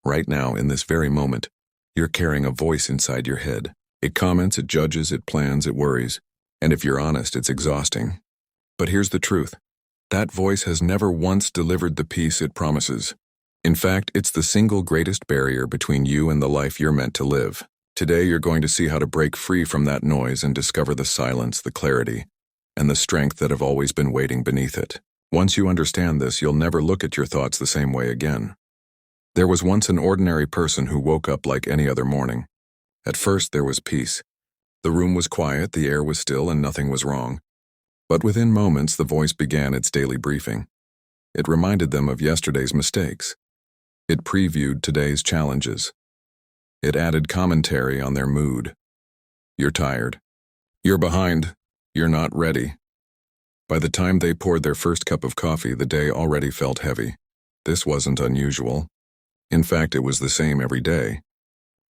Right now, in this very moment, you're carrying a voice inside your head. It comments, it judges, it plans, it worries. And if you're honest, it's exhausting. But here's the truth. That voice has never once delivered the peace it promises. In fact, it's the single greatest barrier between you and the life you're meant to live. Today, you're going to see how to break free from that noise and discover the silence, the clarity, and the strength that have always been waiting beneath it. Once you understand this, you'll never look at your thoughts the same way again. There was once an ordinary person who woke up like any other morning. At first, there was peace. The room was quiet, the air was still, and nothing was wrong. But within moments, the voice began its daily briefing. It reminded them of yesterday's mistakes. It previewed today's challenges. It added commentary on their mood. You're tired. You're behind. You're not ready. By the time they poured their first cup of coffee, the day already felt heavy. This wasn't unusual. In fact, it was the same every day.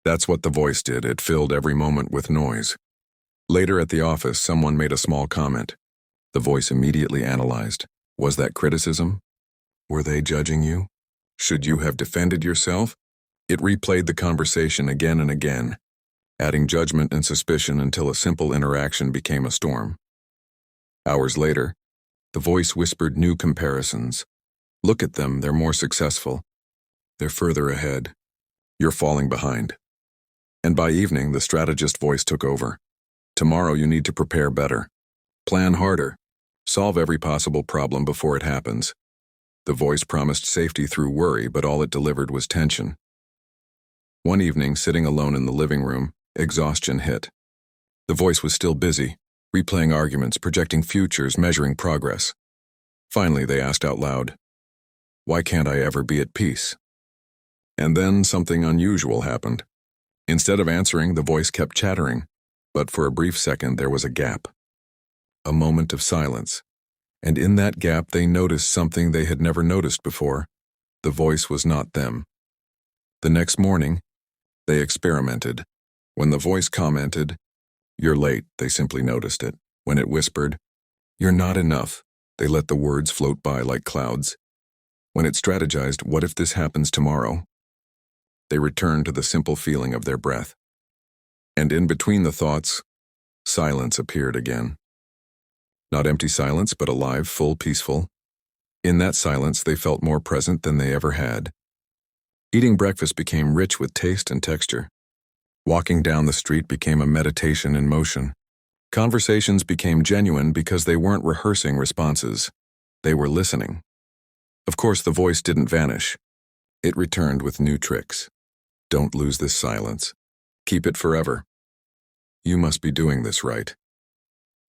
That's what the voice did. It filled every moment with noise. Later at the office, someone made a small comment. The voice immediately analyzed. Was that criticism? Were they judging you? Should you have defended yourself? It replayed the conversation again and again, adding judgment and suspicion until a simple interaction became a storm. Hours later, the voice whispered new comparisons. Look at them, they're more successful. They're further ahead. You're falling behind. And by evening, the strategist voice took over. Tomorrow you need to prepare better. Plan harder. Solve every possible problem before it happens. The voice promised safety through worry, but all it delivered was tension. One evening, sitting alone in the living room, exhaustion hit. The voice was still busy, replaying arguments, projecting futures, measuring progress. Finally, they asked out loud, "Why can't I ever be at peace?" And then something unusual happened. Instead of answering, the voice kept chattering, but for a brief second there was a gap. A moment of silence, and in that gap they noticed something they had never noticed before. The voice was not them. The next morning, they experimented. When the voice commented, "You're late," they simply noticed it. When it whispered, "You're not enough," they let the words float by like clouds. When it strategized, "What if this happens tomorrow?" they returned to the simple feeling of their breath. And in between the thoughts, silence appeared again. Not empty silence, but alive, full, peaceful. In that silence, they felt more present than they ever had. Eating breakfast became rich with taste and texture. Walking down the street became a meditation in motion. Conversations became genuine because they weren't rehearsing responses. They were listening. Of course, the voice didn't vanish. It returned with new tricks. Don't lose this silence. Keep it forever. You must be doing this right.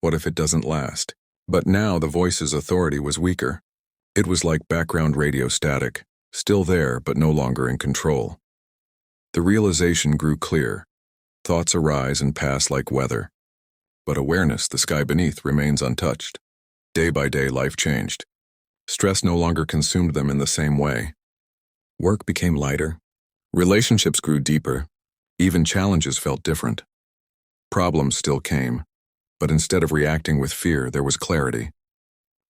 What if it doesn't last? But now the voice's authority was weaker. It was like background radio static, still there but no longer in control. The realization grew clear. Thoughts arise and pass like weather. But awareness, the sky beneath, remains untouched. Day by day, life changed. Stress no longer consumed them in the same way. Work became lighter. Relationships grew deeper. Even challenges felt different. Problems still came. But instead of reacting with fear, there was clarity.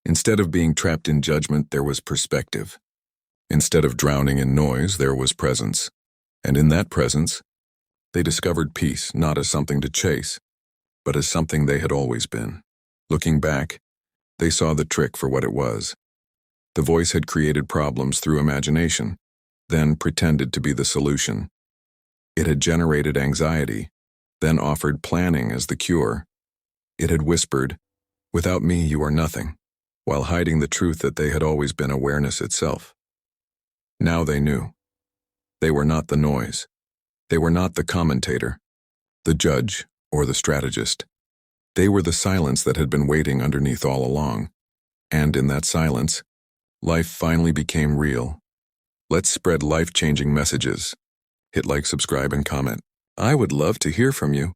Instead of being trapped in judgment, there was perspective. Instead of drowning in noise, there was presence. And in that presence, they discovered peace not as something to chase, but as something they had always been. Looking back, they saw the trick for what it was. The voice had created problems through imagination, then pretended to be the solution. It had generated anxiety, then offered planning as the cure. It had whispered, "Without me, you are nothing," while hiding the truth that they had always been awareness itself. Now they knew. They were not the noise. They were not the commentator, the judge, or the strategist. They were the silence that had been waiting underneath all along. And in that silence, life finally became real. Let's spread life-changing messages. Hit like, subscribe, and comment. I would love to hear from you.